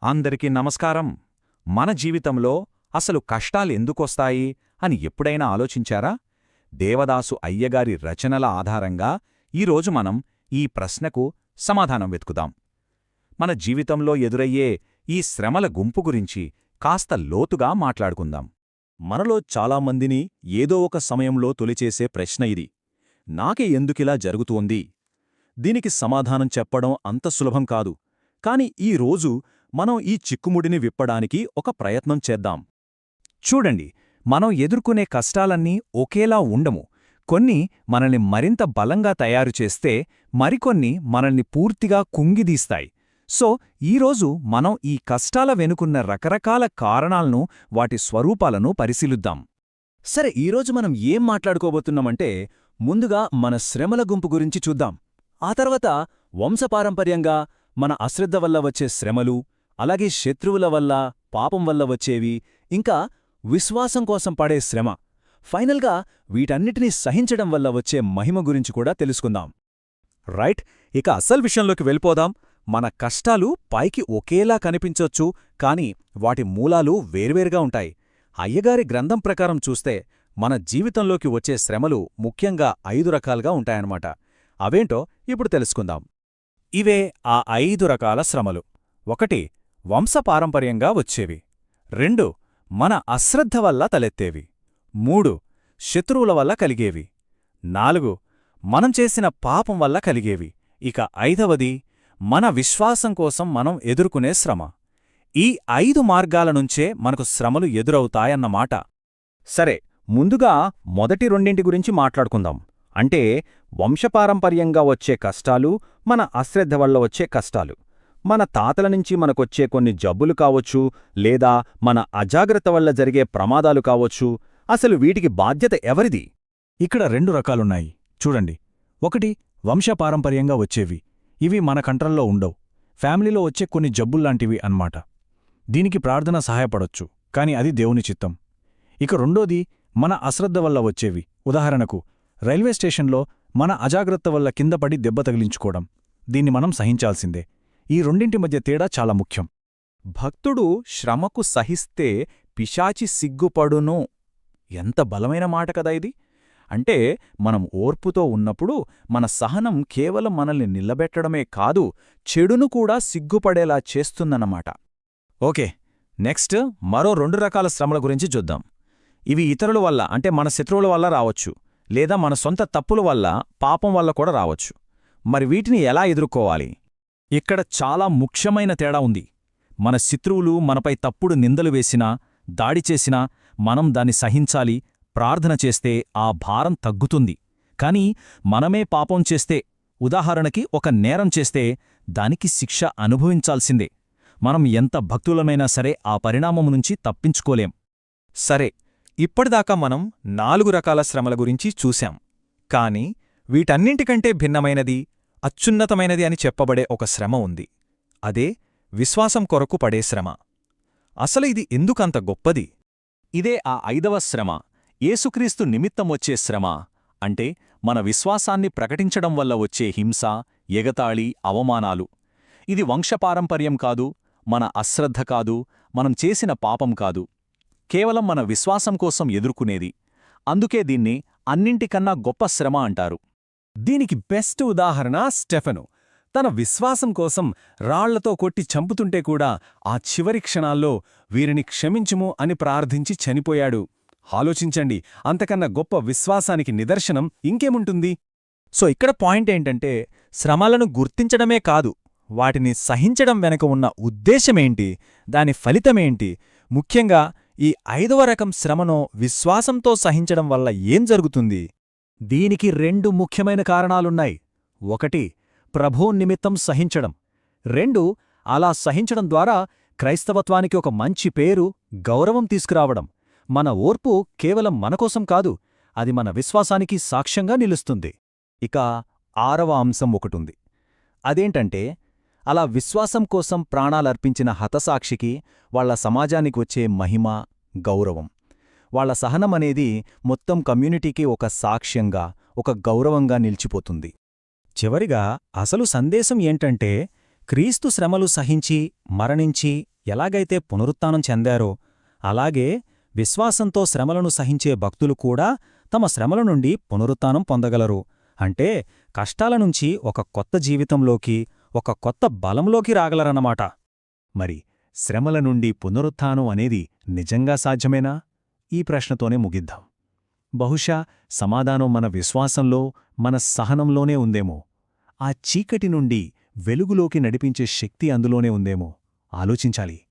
అందరికీ నమస్కారం. మన జీవితంలో అసలు కష్టాలెందుకొస్తాయి అని ఎప్పుడైనా ఆలోచించారా? దేవదాసు అయ్యగారి రచనల ఆధారంగా ఈరోజు మనం ఈ ప్రశ్నకు సమాధానం వెతుకుదాం. మన జీవితంలో ఎదురయ్యే ఈ శ్రమల గుంపు గురించి కాస్త లోతుగా మాట్లాడుకుందాం. మనలో చాలామందిని ఏదో ఒక సమయంలో తొలిచేసే ప్రశ్న ఇది. నాకే ఎందుకిలా జరుగుతోంది? దీనికి సమాధానం చెప్పడం అంత సులభం కాదు. కాని ఈ రోజు మనం ఈ చిక్కుముడిని విప్పడానికి ఒక ప్రయత్నం చేద్దాం. చూడండి, మనం ఎదుర్కొనే కష్టాలన్నీ ఒకేలా ఉండము. కొన్ని మనల్ని మరింత బలంగా తయారుచేస్తే, మరికొన్ని మనల్ని పూర్తిగా కుంగిదీస్తాయి. సో ఈరోజు మనం ఈ కష్టాల వెనుకున్న రకరకాల కారణాలను, వాటి స్వరూపాలను పరిశీలిద్దాం. సరే, ఈరోజు మనం ఏం మాట్లాడుకోబోతున్నామంటే, ముందుగా మన శ్రమల గుంపు గురించి చూద్దాం. ఆ తర్వాత వంశపారంపర్యంగా మన అశ్రద్ధ వల్ల వచ్చే శ్రమలు, అలాగే శత్రువుల వల్ల, పాపం వల్ల వచ్చేవి, ఇంకా విశ్వాసం కోసం పడే శ్రమ, ఫైనల్గా వీటన్నిటినీ సహించడం వల్ల వచ్చే మహిమ గురించి కూడా తెలుసుకుందాం. రైట్, ఇక అసలు విషయంలోకి వెళ్ళిపోదాం. మన కష్టాలు పైకి ఒకేలా కనిపించొచ్చు, కాని వాటి మూలాలు వేర్వేరుగా ఉంటాయి. అయ్యగారి గ్రంథం ప్రకారం చూస్తే మన జీవితంలోకి వచ్చే శ్రమలు ముఖ్యంగా 5 రకాలుగా ఉంటాయన్నమాట. అవేంటో ఇప్పుడు తెలుసుకుందాం. ఇవే ఆ 5 రకాల శ్రమలు. 1. వంశపారంపర్యంగా వచ్చేవి. 2. మన అశ్రద్ధ వల్ల తలెత్తేవి. 3. శత్రువుల వల్ల కలిగేవి. 4. మనం చేసిన పాపం వల్ల కలిగేవి. ఇక 5వది మన విశ్వాసం కోసం మనం ఎదుర్కొనే శ్రమ. ఈ 5 మార్గాల నుంచే మనకు శ్రమలు ఎదురవుతాయన్నమాట. సరే, ముందుగా మొదటి రెండింటి గురించి మాట్లాడుకుందాం. అంటే వంశపారంపర్యంగా వచ్చే కష్టాలు, మన అశ్రద్ధ వల్ల వచ్చే కష్టాలు. మన తాతల నుంచి మనకొచ్చే కొన్ని జబ్బులు కావచ్చు, లేదా మన అజాగ్రత్త వల్ల జరిగే ప్రమాదాలు కావచ్చు. అసలు వీటికి బాధ్యత ఎవరిది? ఇక్కడ 2 రకాలున్నాయి, చూడండి. 1. వంశపారంపర్యంగా వచ్చేవి. ఇవి మన కంట్రోల్లో ఉండవు. ఫ్యామిలీలో వచ్చే కొన్ని జబ్బుల్లాంటివి అన్నమాట. దీనికి ప్రార్థన సహాయపడొచ్చు, కాని అది దేవుని చిత్తం. ఇక 2ది మన అశ్రద్ధ వల్ల వచ్చేవి. ఉదాహరణకు, రైల్వే స్టేషన్లో మన అజాగ్రత్త వల్ల కిందపడి దెబ్బ తగిలించుకోవడం. దీన్ని మనం సహించాల్సిందే. ఈ రెండింటి మధ్య తేడా చాలా ముఖ్యం. భక్తుడు శ్రమకు సహిస్తే పిశాచి సిగ్గుపడును. ఎంత బలమైన మాట కదా ఇది! అంటే మనం ఓర్పుతో ఉన్నప్పుడు మన సహనం కేవలం మనల్ని నిలబెట్టడమే కాదు, చెడును కూడా సిగ్గుపడేలా చేస్తుందన్నమాట. ఓకే, నెక్స్ట్ మరో 2 రకాల శ్రమల గురించి చూద్దాం. ఇవి ఇతరుల వల్ల, అంటే మన శత్రువుల వల్ల రావచ్చు, లేదా మన సొంత తప్పుల వల్ల, పాపం వల్ల కూడా రావచ్చు. మరి వీటిని ఎలా ఎదుర్కోవాలి? ఇక్కడ చాలా ముఖ్యమైన తేడా ఉంది. మన శత్రువులు మనపై తప్పుడు నిందలు వేసినా, దాడి చేసినా మనం దాన్ని సహించాలి, ప్రార్థన చేస్తే ఆ భారం తగ్గుతుంది. కాని మనమే పాపం చేస్తే, ఉదాహరణకి ఒక నేరం చేస్తే, దానికి శిక్ష అనుభవించాల్సిందే. మనం ఎంత భక్తులమైనా సరే ఆ పరిణామం నుంచి తప్పించుకోలేం. సరే, ఇప్పటిదాకా మనం 4 రకాల శ్రమల గురించి చూశాం. కాని వీటన్నింటికంటే భిన్నమైనది, అత్యున్నతమైనది అని చెప్పబడే ఒక శ్రమ ఉంది. అదే విశ్వాసం కొరకు పడే శ్రమ. అసలు ఇది ఎందుకంత గొప్పది? ఇదే ఆ 5వ శ్రమ, యేసుక్రీస్తు నిమిత్తం వచ్చే శ్రమ. అంటే మన విశ్వాసాన్ని ప్రకటించడం వల్ల వచ్చే హింస, ఎగతాళి, అవమానాలు. ఇది వంశపారంపర్యం కాదు, మన అశ్రద్ధ కాదు, మనం చేసిన పాపం కాదు, కేవలం మన విశ్వాసం కోసం ఎదుర్కొనేది. అందుకే దీన్ని అన్నింటికన్నా గొప్ప శ్రమ అంటారు. దీనికి బెస్ట్ ఉదాహరణ స్టెఫెను. తన విశ్వాసం కోసం రాళ్లతో కొట్టి చంపుతుంటే కూడా ఆ చివరి క్షణాల్లో వీరిని క్షమించుము అని ప్రార్థించి చనిపోయాడు. ఆలోచించండి, అంతకన్నా గొప్ప విశ్వాసానికి నిదర్శనం ఇంకేముంటుంది? సో ఇక్కడ పాయింట్ ఏంటంటే, శ్రమలను గుర్తించడమే కాదు, వాటిని సహించడం వెనక ఉన్న ఉద్దేశమేంటి, దాని ఫలితమేంటి, ముఖ్యంగా ఈ 5వ రకం శ్రమను విశ్వాసంతో సహించడం వల్ల ఏం జరుగుతుంది? దీనికి 2 ముఖ్యమైన కారణాలున్నాయి. 1. ప్రభువు నిమిత్తం సహించడం. 2. అలా సహించడం ద్వారా క్రైస్తవత్వానికి ఒక మంచి పేరు, గౌరవం తీసుకురావడం. మన ఓర్పు కేవలం మనకోసం కాదు, అది మన విశ్వాసానికి సాక్ష్యంగా నిలుస్తుంది. ఇక 6వ అంశం ఒకటుంది. అదేంటంటే, అలా విశ్వాసం కోసం ప్రాణాలర్పించిన హతసాక్షికి వాళ్ల సమాజానికి వచ్చే మహిమ, గౌరవం. వాళ్ల సహనమనేది మొత్తం కమ్యూనిటీకి ఒక సాక్ష్యంగా, ఒక గౌరవంగా నిలిచిపోతుంది. చివరిగా అసలు సందేశం ఏంటంటే, క్రీస్తు శ్రమలు సహించి మరణించి ఎలాగైతే పునరుత్థానం చెందారో అలాగే విశ్వాసంతో శ్రమలను సహించే భక్తులు కూడా తమ శ్రమల నుండి పునరుత్థానం పొందగలరు. అంటే కష్టాల నుంచి ఒక కొత్త జీవితంలోకి, ఒక కొత్త బలంలోకి రాగలరన్నమాట. మరి శ్రమల నుండి పునరుత్థానం అనేది నిజంగా సాధ్యమేనా? ఈ ప్రశ్నతోనే ముగిద్దాం. బహుశా సమాధానం మన విశ్వాసంలో, మన సహనంలోనే ఉందేమో. ఆ చీకటి నుండి వెలుగులోకి నడిపించే శక్తి అందులోనే ఉందేమో. ఆలోచించాలి.